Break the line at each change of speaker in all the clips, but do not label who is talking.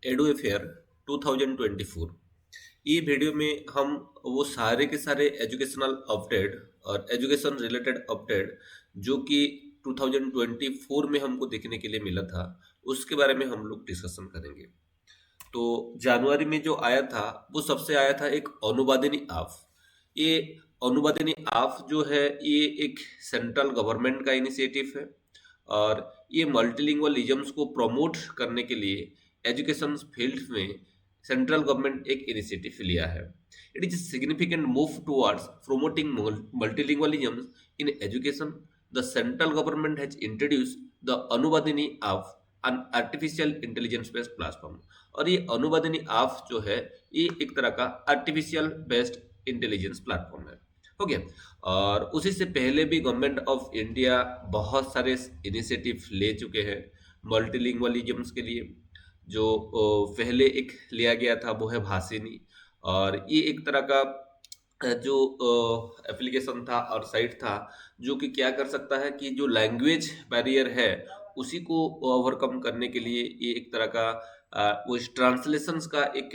एडुफेयर 2024। ये वीडियो में हम वो सारे के सारे एजुकेशनल अपडेट और एजुकेशन रिलेटेड अपडेट जो कि 2024 में हमको देखने के लिए मिला था, उसके बारे में हम लोग डिस्कशन करेंगे। तो जनवरी में जो आया था, वो सबसे आया था एक अनुवादिनी आफ। ये अनुवादिनी आफ जो है, ये एक सेंट्रल गवर्नमेंट का इनिशिएटिव है और ये मल्टीलिंगुअलिज्म्स को प्रमोट करने के लिए एजुकेशन फील्ड में सेंट्रल गवर्नमेंट एक इनिशिएटिव लिया है। It is significant move towards promoting multilingualism in education. The central government has introduced the Anuvadini app, an artificial intelligence based platform. और ये अनुवादिनी ऐप जो है, ये एक तरह का आर्टिफिशियल बेस्ड इंटेलिजेंस प्लेटफॉर्म है। हो गया। और उसी से पहले भी गवर्नमेंट ऑफ इंडिया बहुत सारे इनिशिएटिव ले चुके हैं मल्टीलिंगुअलिज्म्स के लिए। जो पहले एक लिया गया था वो है भाषिनी, और ये एक तरह का जो एप्लीकेशन था और साइट था जो कि क्या कर सकता है कि जो लैंग्वेज बैरियर है उसी को ओवरकम करने के लिए ये एक तरह का वो ट्रांसलेशंस का एक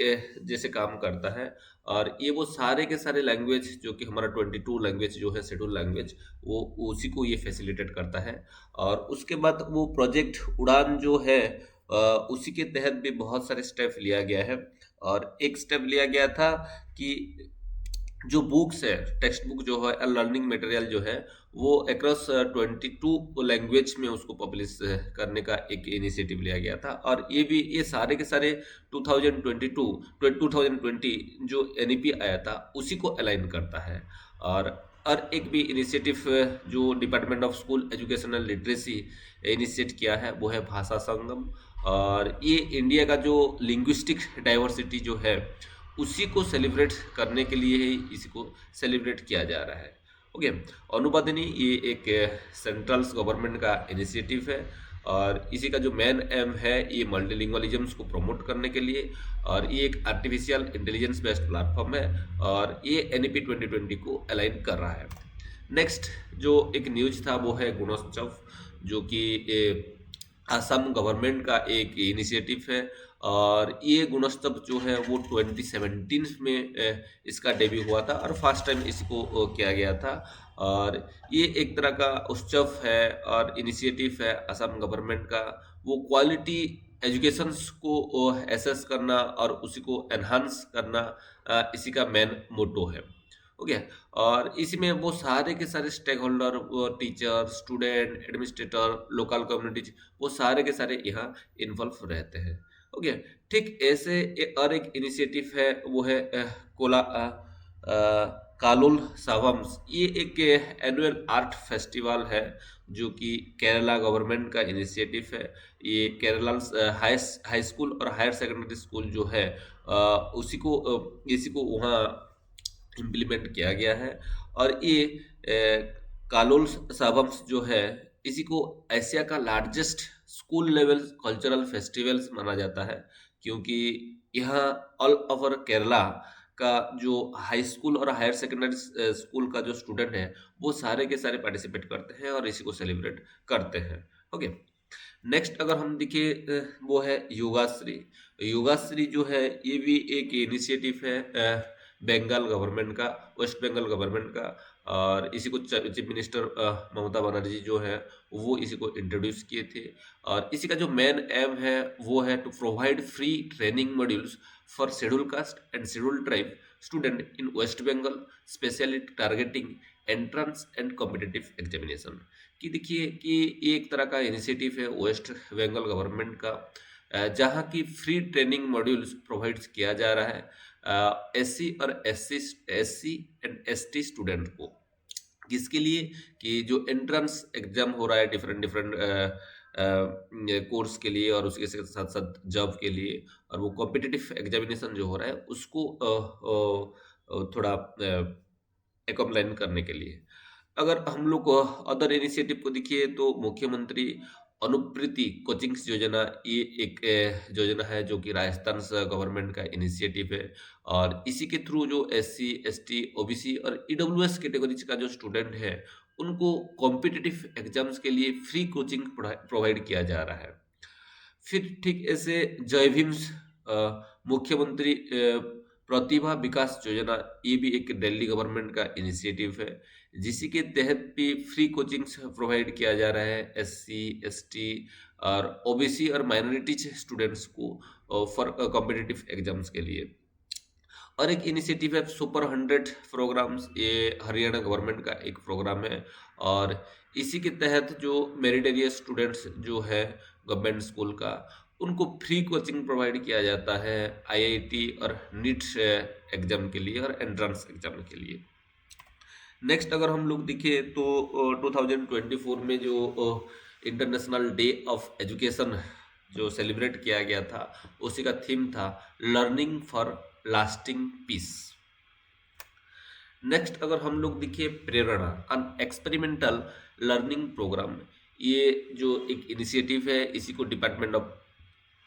जैसे काम करता है। और ये वो सारे के सारे लैंग्वेज जो कि हमारा 22 लैंग्वेज जो है शेड्यूल लैंग्वेज, वो उसी को ये फैसिलिटेट करता है। और उसके बाद वो प्रोजेक्ट उड़ान जो है, उसी के तहत भी बहुत सारे स्टेप लिया गया है। और एक स्टेप लिया गया था कि जो बुक्स है, टेक्स्ट बुक जो है, लर्निंग मटेरियल जो है, वो अक्रॉस 22 लैंग्वेज में उसको पब्लिश करने का एक इनिशिएटिव लिया गया था। और ये सारे के सारे 2020 जो एनईपी आया था उसी को अलाइन करता है। और एक भी इनिशिएटिव जो department of school educational literacy initiate किया है वो है भाषा संगम। और ये इंडिया का जो लिंग्विस्टिक डाइवर्सिटी जो है उसी को सेलिब्रेट करने के लिए ही इसी को सेलिब्रेट किया जा रहा है। ओके। अनुवादिनी ये एक सेंट्रल गवर्नमेंट का इनिशिएटिव है और इसी का जो मेन एम है ये मल्टीलिंगुअलिज्म्स को प्रमोट करने के लिए। और ये एक आर्टिफिशियल इंटेलिजेंस बेस्ड प्लेटफॉर्म है और ये एनईपी 2020 को अलाइन कर रहा है। नेक्स्ट जो एक न्यूज था वो है गुणोत्सव, जो कि असम गवर्नमेंट का एक इनिशिएटिव है। और ये गुणोत्सव जो है वो 2017 में इसका डेब्यू हुआ था और फर्स्ट टाइम इसको किया गया था। और ये एक तरह का उत्सव है और इनिशिएटिव है असम गवर्नमेंट का। वो क्वालिटी एजुकेशन को एसेस करना और उसी को एनहांस करना, इसी का मेन मोटो है। ओके। और इसमें वो सारे के सारे stake holder, teacher, student, administrator, local communities, वो सारे के सारे यहाँ इन्वॉल्व रहते हैं। ओके। ठीक ऐसे और एक इनिशिएटिव है वो है कालोल सावम्स। ये एक एनुअल आर्ट फेस्टिवल है जो कि केरला गवर्नमेंट का इनिशिएटिव है। ये केरला हाई स्कूल और हायर सेकेंडरी स्कूल जो है, इसी को वहाँ इम्प्लीमेंट किया गया है। और ये कालोल सावम्स जो है, इसी को एशिया का largest school level cultural festivals माना जाता है, क्योंकि यहाँ ऑल ओवर केरला का जो हाई स्कूल और हायर सेकेंडरी स्कूल का जो स्टूडेंट है वो सारे के सारे पार्टिसिपेट करते हैं और इसी को सेलिब्रेट करते हैं। ओके। नेक्स्ट अगर हम देखें, वो है योगाश्री। योगाश्री जो है ये भी एक इनिशिएटिव है बंगाल गवर्नमेंट का, वेस्ट बंगाल गवर्नमेंट का। और इसी को चीफ मिनिस्टर ममता बनर्जी जो है वो इसी को इंट्रोड्यूस किए थे। और इसी का जो मेन एम है वो है to provide free training modules for schedule caste and schedule tribe student in West Bengal, specially targeting entrance and competitive examination. कि देखिए कि ये एक तरह का इनिशिएटिव है वेस्ट बंगाल गवर्नमेंट का, जहाँ की फ्री ट्रेनिंग मॉड्यूल्स प्रोवाइड किया जा रहा है एससी और एससी एंड एसटी स्टूडेंट को। किसके लिए? कि जो एंट्रेंस एग्जाम हो रहा है डिफरेंट डिफरेंट कोर्स के लिए और उसके साथ साथ जॉब के लिए, और वो कॉम्पिटिटिव एग्जामिनेशन जो हो रहा है उसको थोड़ा एकम्प्लाइन करने के लिए। अगर हम लोग अदर इनिशिएटिव को देखिए तो मुख्यमंत्री अनुप्रीति कोचिंग्स योजना, ये एक योजना है जो कि राजस्थान गवर्नमेंट का इनिशिएटिव है। और इसी के थ्रू जो एससी, एसटी, ओबीसी और ईडब्ल्यूएस कैटेगरीज का जो स्टूडेंट है उनको कॉम्पिटिटिव एग्जाम्स के लिए फ्री कोचिंग प्रोवाइड किया जा रहा है। फिर ठीक ऐसे जय भीम मुख्यमंत्री प्रतिभा विकास योजना, ये भी एक दिल्ली गवर्नमेंट का इनिशिएटिव है, जिसी के तहत भी फ्री कोचिंग्स प्रोवाइड किया जा रहा है एससी, एसटी और ओबीसी और माइनॉरिटीज स्टूडेंट्स को फॉर कॉम्पिटिटिव एग्जाम्स के लिए। और एक इनिशिएटिव है सुपर 100 प्रोग्राम्स, ये हरियाणा गवर्नमेंट का एक प्रोग्राम है, और इसी के तहत जो मेरिटोरियस स्टूडेंट्स जो है गवर्नमेंट स्कूल का, उनको फ्री कोचिंग प्रोवाइड किया जाता है आईआईटी और नीट एग्जाम के लिए और एंट्रेंस एग्जाम के लिए। नेक्स्ट अगर हम लोग देखें तो 2024 में जो इंटरनेशनल डे ऑफ एजुकेशन जो सेलिब्रेट किया गया था, उसी का थीम था learning for lasting peace. Next अगर हम लोग देखिए Prerana, an experimental learning program, ये जो एक इनिशिएटिव है, इसी को department of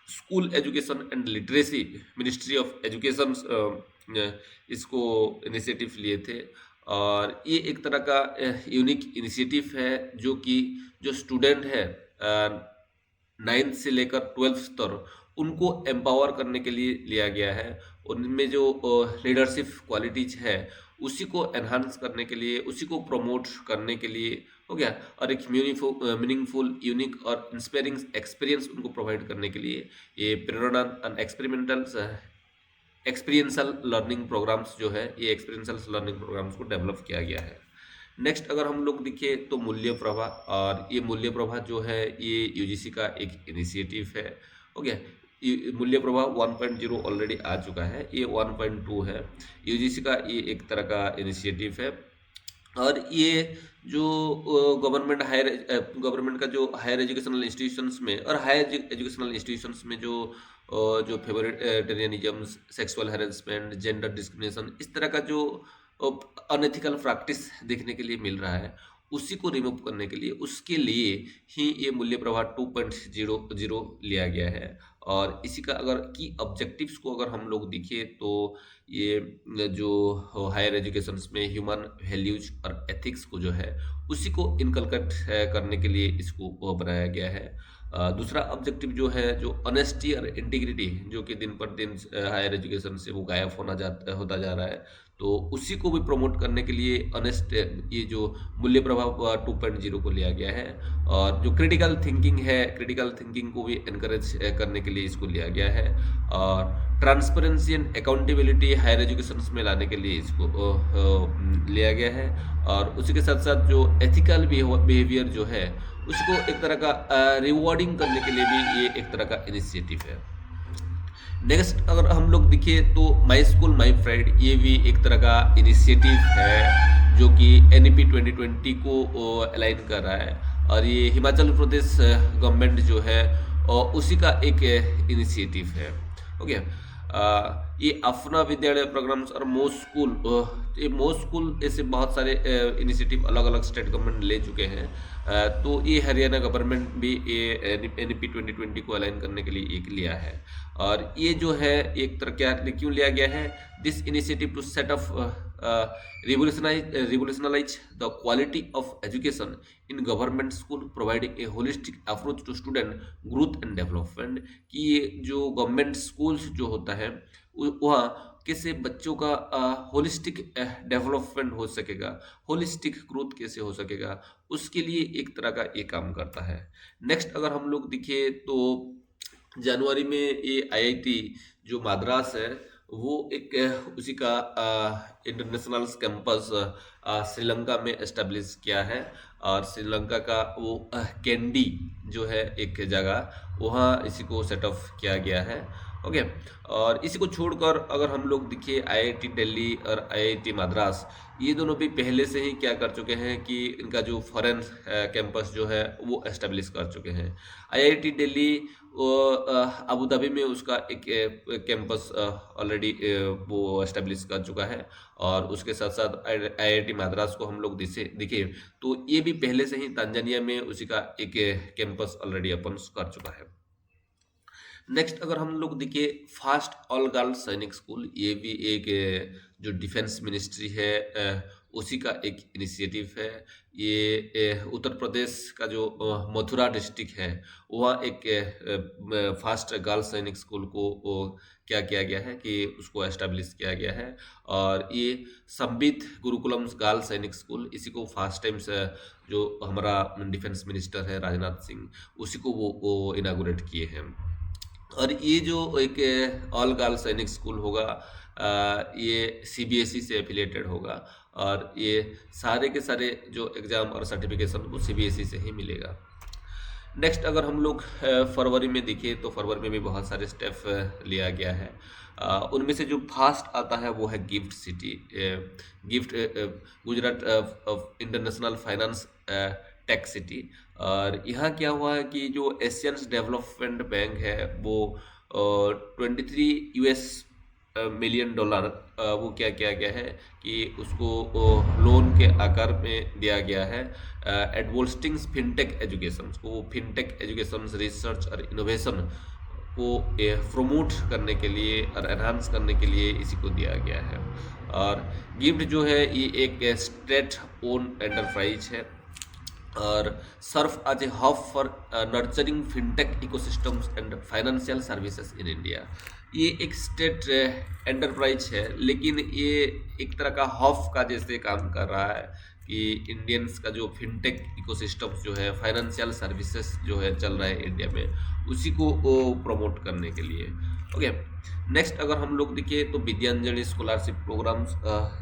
school education and literacy, ministry of education इसको इनिशिएटिव लिए थे। और ये एक तरह का यूनिक इनिशिएटिव है जो कि जो स्टूडेंट है 9th से लेकर 12th तक, उनको एम्पावर करने के लिए लिया गया है। उनमें जो लीडरशिप क्वालिटीज है उसी को एनहांस करने के लिए, उसी को प्रमोट करने के लिए हो गया, और एक मीनिंगफुल, यूनिक और इंस्पायरिंग एक्सपीरियंस उनको प्रोवाइड करने के लिए ये प्रेरणा एंड एक्सपीरियंशियल लर्निंग प्रोग्राम्स जो है, ये एक्सपीरियंशियल लर्निंग प्रोग्राम्स को डेवलप किया गया है। नेक्स्ट अगर हम लोग देखें तो मूल्य प्रभा, और ये मूल्य प्रभा जो है ये यूजीसी का एक इनिशिएटिव है। हो गया, मूल्य प्रभा 1.0 ऑलरेडी आ चुका है, ये 1.2 है। यूजीसी का ये एक तरह का इनिशिएटिव है, और ये जो गवर्नमेंट का जो हायर एजुकेशनल इंस्टीट्यूशंस में और हायर एजुकेशनल इंस्टीट्यूशंस में जो फेवरेटेरियनिज्म, सेक्सुअल हैरेसमेंट, जेंडर डिस्क्रिमिनेशन, इस तरह का जो अनएथिकल प्रैक्टिस देखने के लिए मिल रहा है, उसी को रिमूव करने के लिए, उसके लिए ही ये मूल्य प्रवाह 2.00 लिया गया है। और इसी का अगर की ऑब्जेक्टिव्स को अगर हम लोग देखें तो ये जो हायर एजुकेशंस में ह्यूमन वैल्यूज और एथिक्स को जो है उसी को इनकलकेट करने के लिए इसको बनाया गया है। दूसरा ऑब्जेक्टिव जो है, जो ऑनेस्टी और इंटीग्रिटी, जो कि दिन पर दिन हायर एजुकेशन से वो गायब होता जा रहा है, तो उसी को भी प्रमोट करने के लिए ऑनेस्ट ये जो मूल्य प्रभाव 2.0 को लिया गया है। और जो क्रिटिकल थिंकिंग है, क्रिटिकल थिंकिंग को भी इनकरेज करने के लिए इसको लिया गया है। और transparency and accountability higher education में लाने के लिए इसको लिया गया है। और उसी के साथ साथ जो एथिकल बिहेवियर जो है उसको एक तरह का रिवॉर्डिंग करने के लिए भी ये एक तरह का इनिशिएटिव है। नेक्स्ट अगर हम लोग देखिए तो माई स्कूल माई प्राइड, ये भी एक तरह का इनिशिएटिव है जो कि एनईपी 2020 को अलाइन कर रहा है, और ये हिमाचल प्रदेश गवर्नमेंट जो है उसी का एक इनिशिएटिव है। ओके, ये अपना विद्यालय प्रोग्राम्स और मो स्कूल ऐसे बहुत सारे इनिशिएटिव अलग अलग स्टेट गवर्नमेंट ले चुके हैं। तो ये हरियाणा गवर्नमेंट भी ये एनईपी 2020 को अलाइन करने के लिए एक लिया है। और ये जो है एक तरह क्या क्यों लिया गया है, this initiative to set of revolutionize the quality of education in government school, providing a holistic approach to student growth and development। कि ये जो गवर्नमेंट स्कूल्स जो होता है वहाँ कैसे बच्चों का होलिस्टिक डेवलपमेंट हो सकेगा, होलिस्टिक ग्रोथ कैसे हो सकेगा, उसके लिए एक तरह का ये काम करता है। नेक्स्ट अगर हम लोग देखें तो जनवरी में ये आईआईटी जो मद्रास है वो एक उसी का इंटरनेशनल कैंपस श्रीलंका में एस्टेब्लिश किया है। और श्रीलंका का वो कैंडी जो है एक जगह, वहाँ इसी को सेटअप किया गया है। ओके, और इसी को छोड़कर अगर हम लोग देखिए आईआईटी दिल्ली और आईआईटी मद्रास, ये दोनों भी पहले से ही क्या कर चुके हैं कि इनका जो फॉरेन कैंपस जो है वो एस्टेब्लिश कर चुके हैं। आईआईटी दिल्ली अबू धाबी में उसका एक कैंपस ऑलरेडी वो एस्टेब्लिश कर चुका है। और उसके साथ साथ आईआईटी मद्रास को हम लोग दिखे तो ये भी पहले से ही तंजानिया में उसी का एक कैंपस ऑलरेडी अपन कर चुका है। नेक्स्ट अगर हम लोग देखें फास्ट ऑल गर्ल्स सैनिक स्कूल, ये भी एक जो डिफेंस मिनिस्ट्री है उसी का एक इनिशिएटिव है। ये उत्तर प्रदेश का जो मथुरा डिस्ट्रिक्ट है, वहाँ एक फास्ट गर्ल्स सैनिक स्कूल को क्या किया गया है कि उसको एस्टेब्लिश किया गया है। और ये संबित गुरुकुलम गर्ल्स सैनिक स्कूल, इसी को फर्स्ट टाइम से जो हमारा डिफेंस मिनिस्टर है राजनाथ सिंह, उसी को वो इनागुरेट किए हैं। और ये जो एक ऑल गर्ल्स सैनिक स्कूल होगा, ये सीबीएसई से एफिलिएटेड होगा, और ये सारे के सारे जो एग्ज़ाम और सर्टिफिकेशन वो सीबीएसई से ही मिलेगा। नेक्स्ट अगर हम लोग फरवरी में देखें तो फरवरी में भी बहुत सारे स्टेप लिया गया है। उनमें से जो फास्ट आता है वो है gift city. Gift Gujarat international finance tech city. और यहाँ क्या हुआ है कि जो एशियंस डेवलपमेंट बैंक है वो 23 मिलियन डॉलर वो क्या किया गया है कि उसको लोन के आकार में दिया गया है। एडवोल्स्टिंग्स फिनटेक एजुकेशन को, वो फिनटेक एजुकेशन रिसर्च और इनोवेशन को प्रमोट करने के लिए और एनहांस करने के लिए इसी को दिया गया है। और गिफ्ट जो है ये एक स्टेट ओन एंटरप्राइज है और serve as a hub for nurturing fintech ecosystems and financial services in India. ये एक स्टेट एंटरप्राइज है, लेकिन ये एक तरह का हब का जैसे काम कर रहा है कि इंडियंस का जो फिनटेक इकोसिस्टम्स जो है, फाइनेंशियल सर्विसेज जो है चल रहा है इंडिया में, उसी को प्रमोट करने के लिए। ओके, नेक्स्ट अगर हम लोग देखें तो विद्यांजलि स्कॉलरशिप प्रोग्राम्स,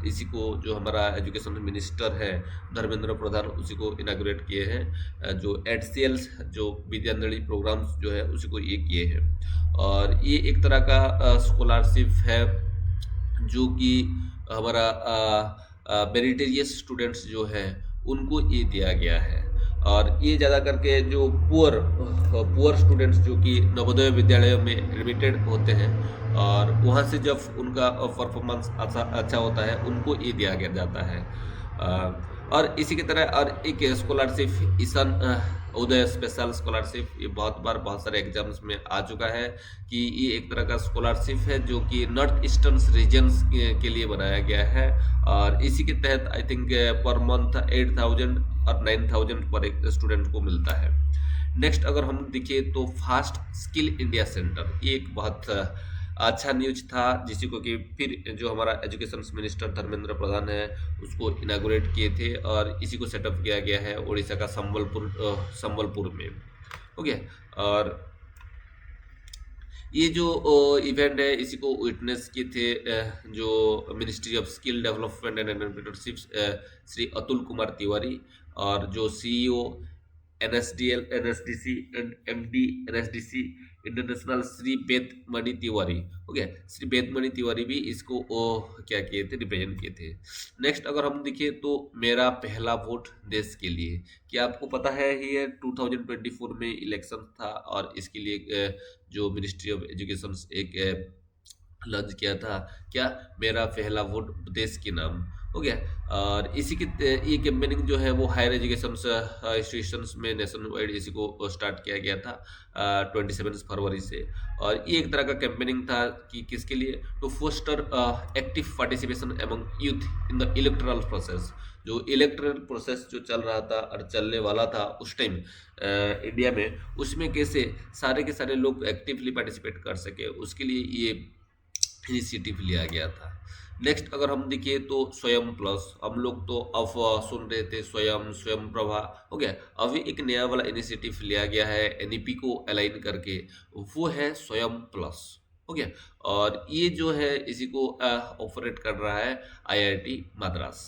इसी को जो हमारा एजुकेशन मिनिस्टर है धर्मेंद्र प्रधान, उसी को इनाग्रेट किए हैं। जो एचसीएल्स जो विद्यांजलि प्रोग्राम्स जो है उसी को ये किए हैं। और ये एक तरह का स्कॉलरशिप है जो कि हमारा मेरिटेरियस स्टूडेंट्स जो हैं उनको ये दिया गया है। और ये ज़्यादा करके जो पुअर स्टूडेंट्स जो कि नवोदय विद्यालयों में एडमिटेड होते हैं और वहाँ से जब उनका परफॉर्मेंस अच्छा होता है, उनको ये दिया गया जाता है। और इसी की तरह और एक scholarship Ishan Uday special scholarship, ये बहुत सारे एग्जाम्स में आ चुका है कि ये एक तरह का स्कॉलरशिप है जो कि नॉर्थ ईस्टर्न रीजन्स के लिए बनाया गया है। और इसी के तहत आई थिंक पर मंथ 8,000 और 9,000 पर एक स्टूडेंट को मिलता है। नेक्स्ट अगर हम देखें तो फास्ट स्किल इंडिया सेंटर, ये एक बहुत अच्छा न्यूज था जिसको कि फिर जो हमारा एजुकेशन मिनिस्टर धर्मेंद्र प्रधान है उसको इनागुरेट किए थे और इसी को सेटअप किया गया है उड़ीसा का संबलपुर में। ओके, और ये जो इवेंट है इसी को विटनेस किए थे जो ministry of skill development and entrepreneurship Shri Atul Kumar Tiwari, और जो CEO NSDC and MD NSDC international Shri Bedmani Tiwari. Okay, Shri Bedmani Tiwari भी इसको क्या किए थे, रिप्रेजेंट किए थे। नेक्स्ट अगर हम देखें तो मेरा पहला वोट देश के लिए, क्या आपको पता है ये 2024 में इलेक्शन था और इसके लिए जो मिनिस्ट्री ऑफ एजुकेशन एक लॉन्च किया था, क्या मेरा पहला वोट देश के नाम। हो गया। और इसी की ये कैंपेनिंग जो है वो हायर एजुकेशन इंस्टीट्यूशंस में नेशन वाइड इसी को स्टार्ट किया गया था 27 फरवरी से। और ये एक तरह का कैंपेनिंग था कि किसके लिए, to foster active participation among youth in the electoral process. जो इलेक्टोरल प्रोसेस जो चल रहा था और चलने वाला था उस टाइम इंडिया में, उसमें कैसे सारे के सारे लोग एक्टिवली पार्टिसिपेट कर सके, उसके लिए ये इनिशिएटिव लिया गया था। नेक्स्ट अगर हम देखिए तो स्वयं प्लस, हम लोग तो अब सुन रहे थे स्वयं प्रभा, हो गया। अभी एक नया वाला इनिशिएटिव लिया गया है एनईपी को अलाइन करके, वो है स्वयं प्लस, हो गया। और ये जो है इसी को ऑपरेट कर रहा है आईआईटी मद्रास।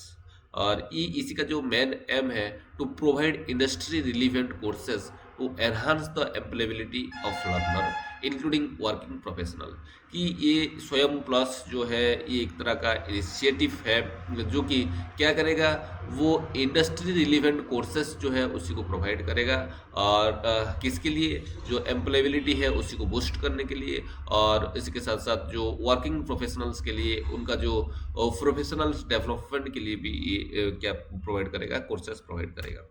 और ये इसी का जो मेन एम है, to provide industry relevant courses to enhance the employability of learner including working professional. कि ये स्वयं प्लस जो है ये एक तरह का इनिशिएटिव है जो कि क्या करेगा, वो इंडस्ट्री रिलीवेंट कोर्सेस जो है उसी को प्रोवाइड करेगा। और किसके लिए, जो एम्प्लॉयबिलिटी है उसी को बूस्ट करने के लिए, और इसी के साथ साथ जो वर्किंग प्रोफेशनल्स के लिए उनका जो प्रोफेशनल्स डेवलपमेंट के लिए भी ये क्या प्रोवाइड करेगा, कोर्सेस प्रोवाइड करेगा।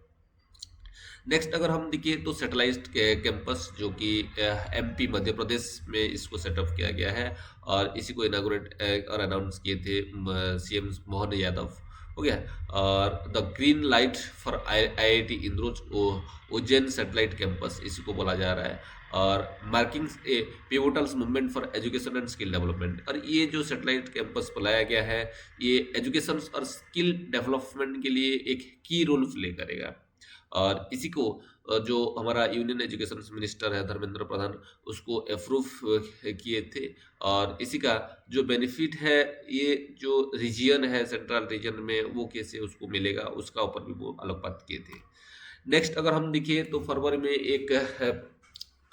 नेक्स्ट अगर हम देखिए तो सैटेलाइट कैंपस जो कि एमपी मध्य प्रदेश में इसको सेटअप किया गया है, और इसी को इनागुरेट और अनाउंस किए थे सीएम मोहन यादव। हो गया। और the green light for IIT Indore's Ujjain satellite campus इसी को बोला जा रहा है। और marking a pivotals movement for education and skill development. और ये जो सैटेलाइट कैंपस बुलाया गया है ये एजुकेशन और स्किल डेवलपमेंट के लिए एक की रोल प्ले करेगा। और इसी को जो हमारा यूनियन एजुकेशन मिनिस्टर है धर्मेंद्र प्रधान उसको अप्रूव किए थे। और इसी का जो बेनिफिट है ये जो रीजन है सेंट्रल रीजन में वो कैसे उसको मिलेगा उसका ऊपर भी वो आलोकपात किए थे। नेक्स्ट अगर हम देखिए तो फरवरी में एक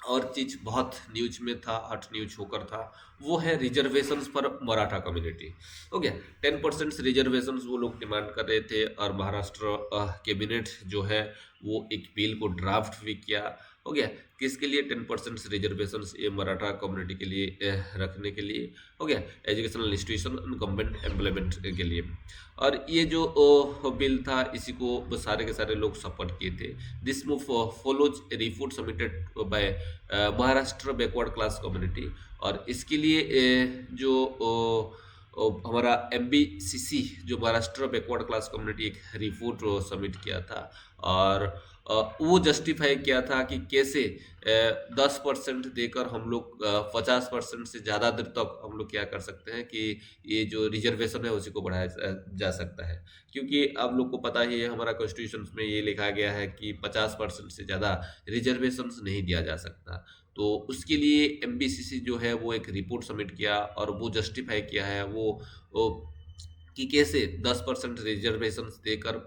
और चीज बहुत न्यूज में था, हॉट न्यूज होकर था, वो है रिजर्वेशंस पर मराठा कम्युनिटी। हो गया। 10% रिजर्वेशंस वो लोग डिमांड कर रहे थे और महाराष्ट्र कैबिनेट जो है वो एक बिल को ड्राफ्ट भी किया। हो गया। किसके लिए 10% रिजर्वेशंस ये मराठा कम्युनिटी के लिए रखने के लिए। हो गया। एजुकेशनल इंस्टीट्यूशन गवर्नमेंट एम्प्लॉयमेंट के लिए। और ये जो बिल था इसी को सारे के सारे लोग सपोर्ट किए थे। This move follows report submitted by Maharashtra backward class community. और इसके लिए जो हमारा MBCC जो महाराष्ट्र बैकवर्ड क्लास कम्युनिटी एक रिपोर्ट सबमिट किया था। और वो जस्टिफाई किया था कि कैसे 10% देकर हम लोग 50% से ज़्यादा देर तक हम लोग क्या कर सकते हैं कि ये जो रिजर्वेशन है उसी को बढ़ाया जा सकता है। क्योंकि आप लोग को पता ही है हमारा कॉन्स्टिट्यूशन में ये लिखा गया है कि 50% से ज़्यादा रिजर्वेशन नहीं दिया जा सकता। तो उसके लिए MBCC जो है वो एक रिपोर्ट सबमिट किया और वो जस्टिफाई किया है वो कि कैसे 10% रिजर्वेशन देकर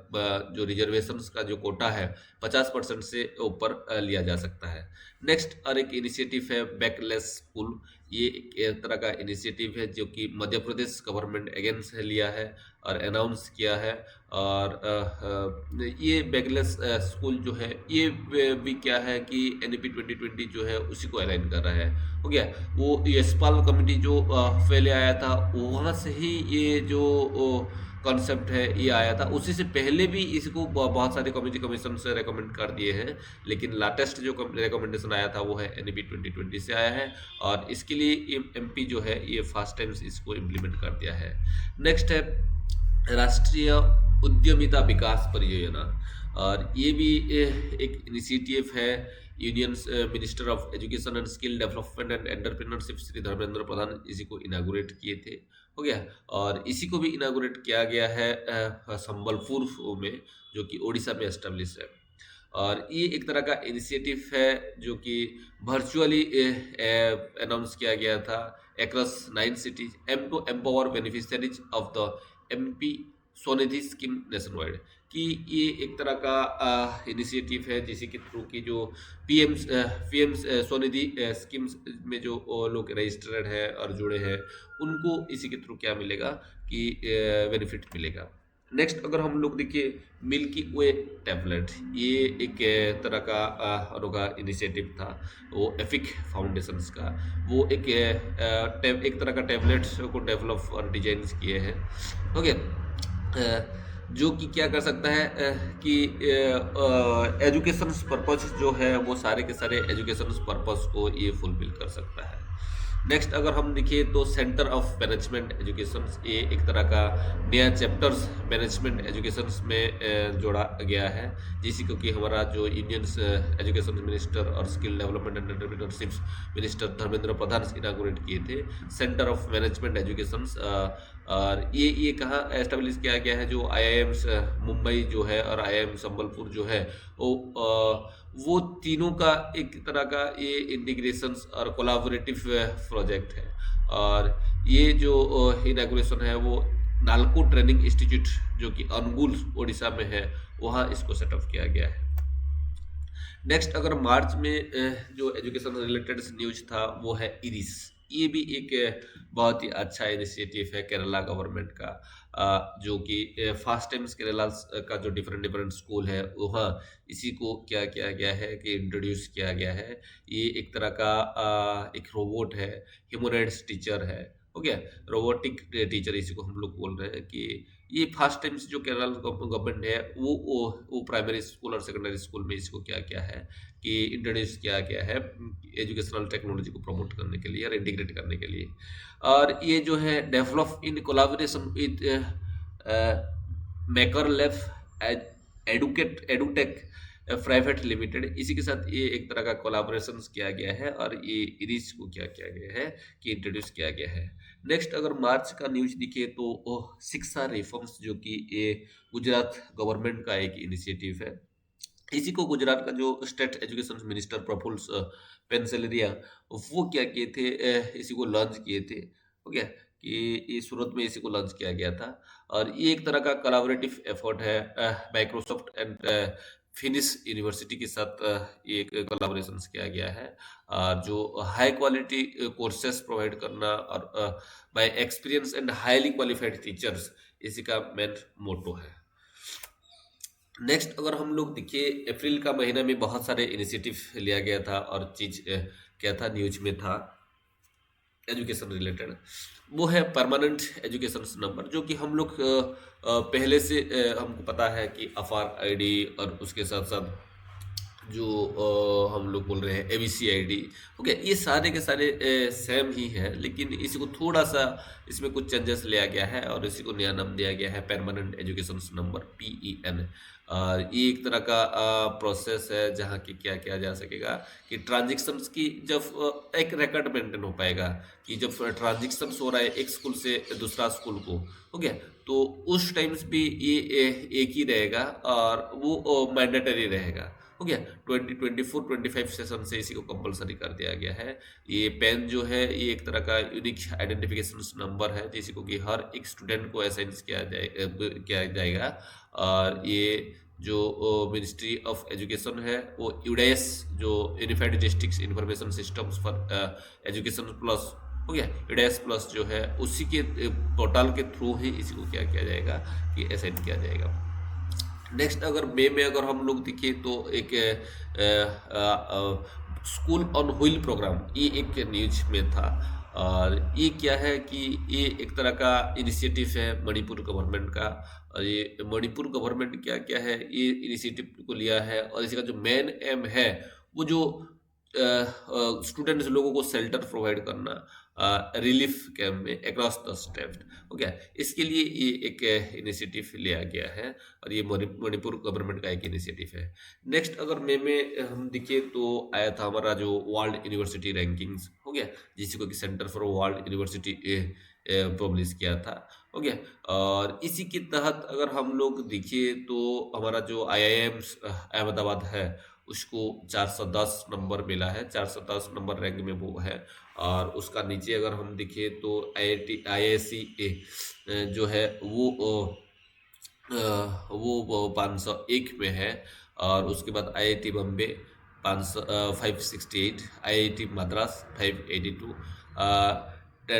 जो रिजर्वेशन का जो कोटा है 50% से ऊपर लिया जा सकता है। नेक्स्ट और एक इनिशिएटिव है बैकलेस स्कूल। ये एक तरह का इनिशिएटिव है जो कि मध्य प्रदेश गवर्नमेंट अगेंस्ट लिया है और अनाउंस किया है। और ये बैकलेस स्कूल जो है ये भी क्या है कि NEP 2020 जो है उसी को अलाइन कर रहा है। हो गया। वो यशपाल कमेटी जो पहले आया था वहाँ से ही ये जो कॉन्सेप्ट है ये आया था। उसी से पहले भी इसको बहुत सारे कम्युनिटी कमीशन से रेकमेंड कर दिए हैं, लेकिन लाटेस्ट जो रिकमेंडेशन आया था वो है NEP 2020 से आया है। और इसके लिए MP जो है ये फर्स्ट टाइम इसको इम्प्लीमेंट कर दिया है। नेक्स्ट है राष्ट्रीय उद्यमिता विकास परियोजना। और ये भी एक इनिशिएटिव है union minister of education and skill development and entrepreneurship Shri Dharmendra Pradhan इसी को इनागुरेट किए थे। हो गया। और इसी को भी इनागुरेट किया गया है संबलपुर में जो कि ओडिशा में एस्टेब्लिश है। और ये एक तरह का इनिशिएटिव है जो कि वर्चुअली अनाउंस किया गया था across 9 cities aim to empower beneficiaries of the MP Svanidhi scheme nation wide. कि ये एक तरह का इनिशिएटिव है जिसके के थ्रू की जो PM स्वनिधि स्कीम्स में जो लोग रजिस्टर्ड है और जुड़े हैं उनको इसी के थ्रू क्या मिलेगा कि बेनिफिट मिलेगा। नेक्स्ट अगर हम लोग देखिए मिल्की वे टैबलेट, ये एक तरह का अनोखा इनिशिएटिव था वो एफिक फाउंडेशंस का। वो एक तरह का टैबलेट को डेवलप और डिजाइन किए हैं। ओके। जो कि क्या कर सकता है कि एजुकेशन पर्पस जो है वो सारे के सारे एजुकेशन पर्पस को ये फुलफिल कर सकता है। नेक्स्ट अगर हम देखिए तो सेंटर ऑफ मैनेजमेंट एजुकेशन, ये एक तरह का नया चैप्टर्स मैनेजमेंट एजुकेशन में जोड़ा गया है जिसी को कि हमारा जो इंडियन एजुकेशन मिनिस्टर और skill development and entrepreneurship minister Dharmendra Pradhan inaugurate किए थे। सेंटर ऑफ मैनेजमेंट एजुकेशन और ये कहाँ एस्टेब्लिश किया गया है, जो IIMs मुंबई जो है और IIM संबलपुर जो है वो तीनों का एक तरह का ये इंटीग्रेशंस और कोलाबोरेटिव प्रोजेक्ट है। और ये जो इनाग्रेशन है वो नालको ट्रेनिंग इंस्टीट्यूट जो कि अनुगुल ओडिशा में है वहाँ इसको सेटअप किया गया है। नेक्स्ट अगर मार्च में जो एजुकेशन रिलेटेड न्यूज था वो है इरिस। ये भी एक बहुत ही अच्छा इनिशिएटिव है केरला गवर्नमेंट का जो कि फर्स्ट टाइम केरला का जो डिफरेंट स्कूल है वहाँ इसी को क्या किया गया है कि इंट्रोड्यूस किया गया है। ये एक तरह का एक रोबोट है, ह्यूमनॉइड्स टीचर है। हो गया। रोबोटिक टीचर इसी को हम लोग बोल रहे हैं कि ये फर्स्ट टाइम जो केरला गवर्नमेंट है वो प्राइमरी स्कूल और सेकेंडरी स्कूल में इसको क्या किया है कि इंट्रोड्यूस किया गया है एजुकेशनल टेक्नोलॉजी को प्रमोट करने के लिए और इंटीग्रेट करने के लिए। और ये जो है डेवलप इन कोलाबोरेशन विद मैकरलेफ एडुकेट एडुटेक प्राइवेट लिमिटेड, इसी के साथ ये एक तरह का कोलाबोरेशन किया गया है और ये इरिस को क्या किया गया है कि इंट्रोड्यूस किया गया है। नेक्स्ट अगर मार्च का न्यूज दिखे तो शिक्षा रिफॉर्म्स, जो कि ये गुजरात गवर्नमेंट का एक इनिशिएटिव है। इसी को गुजरात का जो स्टेट एजुकेशन मिनिस्टर प्रफुल्ल पेंसिलरिया, वो क्या किए थे, इसी को लॉन्च किए थे। हो गया कि ये सूरत में इसी को लॉन्च किया गया था। और ये एक तरह का कोलैबोरेटिव एफर्ट है माइक्रोसॉफ्ट एंड फिनिश यूनिवर्सिटी के साथ। ये एक कोलैबोरेशन किया गया है जो हाई क्वालिटी कोर्सेस प्रोवाइड करना और bye experience and highly qualified teachers, इसी का मेन मोटो है। नेक्स्ट अगर हम लोग देखिए, अप्रैल का महीना में बहुत सारे इनिशिएटिव लिया गया था और चीज क्या था न्यूज में था एजुकेशन रिलेटेड, वो है परमानेंट एजुकेशन नंबर, जो कि हम लोग पहले से हमको पता है कि अफार आईडी और उसके साथ साथ जो हम लोग बोल रहे हैं एबीसी आईडी। ओके, ये सारे के सारे सेम ही है, लेकिन इसी को थोड़ा सा इसमें कुछ चेंजेस लिया गया है और इसी को नया नाम दिया गया है परमानेंट एजुकेशन नंबर, PEN। ये एक तरह का प्रोसेस है जहाँ की क्या किया जा सकेगा कि ट्रांजेक्शन्स की जब एक रिकॉर्ड मेंटेन हो पाएगा कि जब ट्रांजेक्शन्स हो रहा है एक स्कूल से दूसरा स्कूल को, हो गया, तो उस टाइम्स भी ये एक ही रहेगा और वो मैंडेटरी रहेगा। हो गया, 2024-25 सेशन से इसी को कंपलसरी कर दिया गया है। ये पेन जो है ये एक तरह का यूनिक आइडेंटिफिकेशन नंबर है, जिसी को कि हर एक स्टूडेंट को असाइन किया जाएगा। और ये जो मिनिस्ट्री ऑफ एजुकेशन है वो यूडेस, जो unified district information systems for education plus, हो गया, यूडेस प्लस जो है उसी के पोर्टल के थ्रू ही इसी को क्या किया जाएगा कि असाइन किया जाएगा। नेक्स्ट अगर मई में अगर हम लोग देखिए तो एक स्कूल ऑन व्हील प्रोग्राम, ये एक न्यूज में था। और ये क्या है कि ये एक तरह का इनिशिएटिव है मणिपुर गवर्नमेंट का। और ये मणिपुर गवर्नमेंट क्या क्या है ये इनिशिएटिव को लिया है, और इसका जो मेन एम है वो जो स्टूडेंट्स लोगों को शेल्टर प्रोवाइड करना रिलीफ कैंप में अक्रॉस द स्टेट, हो गया, इसके लिए ये एक इनिशिएटिव लिया गया है और ये मणिपुर गवर्नमेंट का एक इनिशिएटिव है। नेक्स्ट अगर मई में हम दिखे तो आया था हमारा जो वर्ल्ड यूनिवर्सिटी रैंकिंग्स, हो गया, जिसको कि centre for world university publish किया था, हो गया। और इसी के तहत अगर हम लोग देखिए तो हमारा जो IIMs अहमदाबाद है उसको 410 नंबर मिला है, 410 नंबर रैंक में वो है। और उसका नीचे अगर हम देखें तो IISc जो है वो 501 में है। और उसके बाद IIT Bombay 568, IIT Madras 582,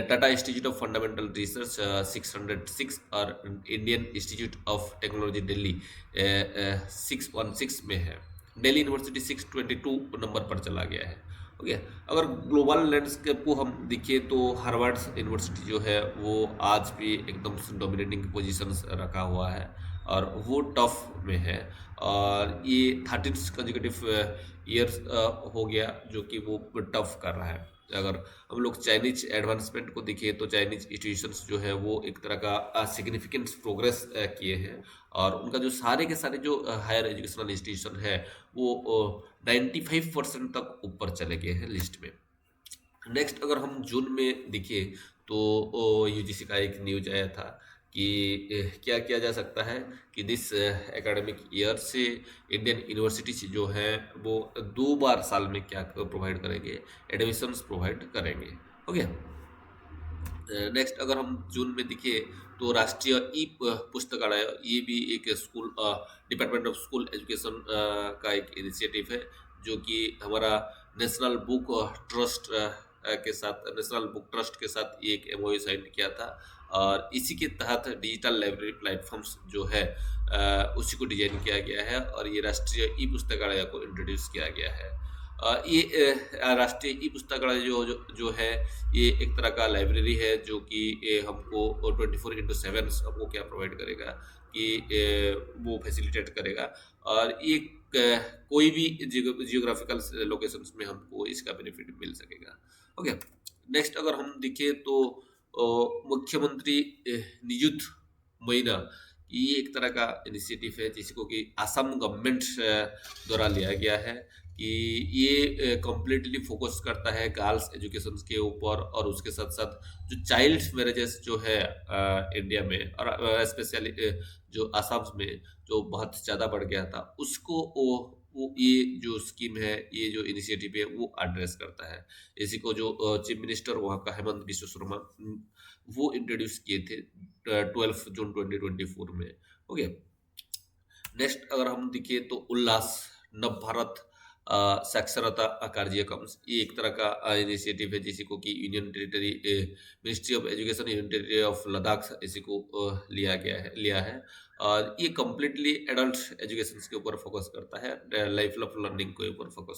Tata institute of fundamental research 606 और Indian institute of technology Delhi 616 में है। दिल्ली यूनिवर्सिटी 622 नंबर पर चला गया है, हो गया। अगर ग्लोबल लैंडस्केप को हम देखें तो हार्वर्ड यूनिवर्सिटी जो है वो आज भी एकदम डोमिनेटिंग पोजीशन रखा हुआ है और वो टफ में है। और ये 13 कंजिक्यूटिव ईयर्स हो गया जो कि वो टफ कर रहा है। अगर हम लोग चाइनीज एडवांसमेंट को देखें तो चाइनीज इंस्टीट्यूशंस जो है वो एक तरह का सिग्निफिकेंट प्रोग्रेस किए हैं और उनका जो सारे के सारे जो हायर एजुकेशनल इंस्टीट्यूशन है वो 95% तक ऊपर चले गए हैं लिस्ट में। नेक्स्ट अगर हम जून में देखें तो UGC का एक न्यूज आया था कि क्या किया जा सकता है कि दिस एकेडमिक ईयर से इंडियन यूनिवर्सिटीज जो है वो 2 बार साल में क्या प्रोवाइड करेंगे, एडमिशन्स प्रोवाइड करेंगे, हो गया। नेक्स्ट अगर हम जून में देखिए तो राष्ट्रीय ई पुस्तकालय, ये भी एक school department of school education का एक इनिशिएटिव है जो कि हमारा नेशनल बुक ट्रस्ट के साथ, नेशनल बुक ट्रस्ट के साथ ये एक MOU साइन किया था। और इसी के तहत डिजिटल लाइब्रेरी प्लेटफॉर्म्स जो है उसी को डिजाइन किया गया है और ये राष्ट्रीय ई पुस्तकालय को इंट्रोड्यूस किया गया है। ये राष्ट्रीय ई पुस्तकालय जो है ये एक तरह का लाइब्रेरी है जो कि हमको 24/7 हमको क्या प्रोवाइड करेगा कि वो फैसिलिटेट करेगा। और ये कोई भी जियोग्राफिकल लोकेशंस में हमको इसका बेनिफिट मिल सकेगा, ओके। नेक्स्ट अगर हम देखें तो मुख्यमंत्री नियुक्त महीना, ये एक तरह का इनिशिएटिव है जिसको कि असम गवर्नमेंट द्वारा लिया गया है कि ये कंप्लीटली फोकस करता है गर्ल्स एजुकेशन के ऊपर, और उसके साथ साथ जो चाइल्ड मैरिजेस जो है इंडिया में और स्पेशली जो असम में जो बहुत ज़्यादा बढ़ गया था, उसको वो ये जो स्कीम है, ये जो इनिशिएटिव है वो एड्रेस करता है। इसी को जो चीफ मिनिस्टर वहाँ का हेमंत बिश्व शर्मा वो इंट्रोड्यूस किए थे 12 जून 2024 में। ओके, नेक्स्ट अगर हम देखें तो उल्लास नव भारत साक्षरता कार्यक्रम, ये एक तरह का इनिशिएटिव है जिसी को कि union territory ministry of education union territory of Ladakh इसी को लिया है और ये कम्प्लीटली एडल्ट एजुकेशन के ऊपर फोकस करता है, लाइफ ऑफ लर्निंग के ऊपर फोकस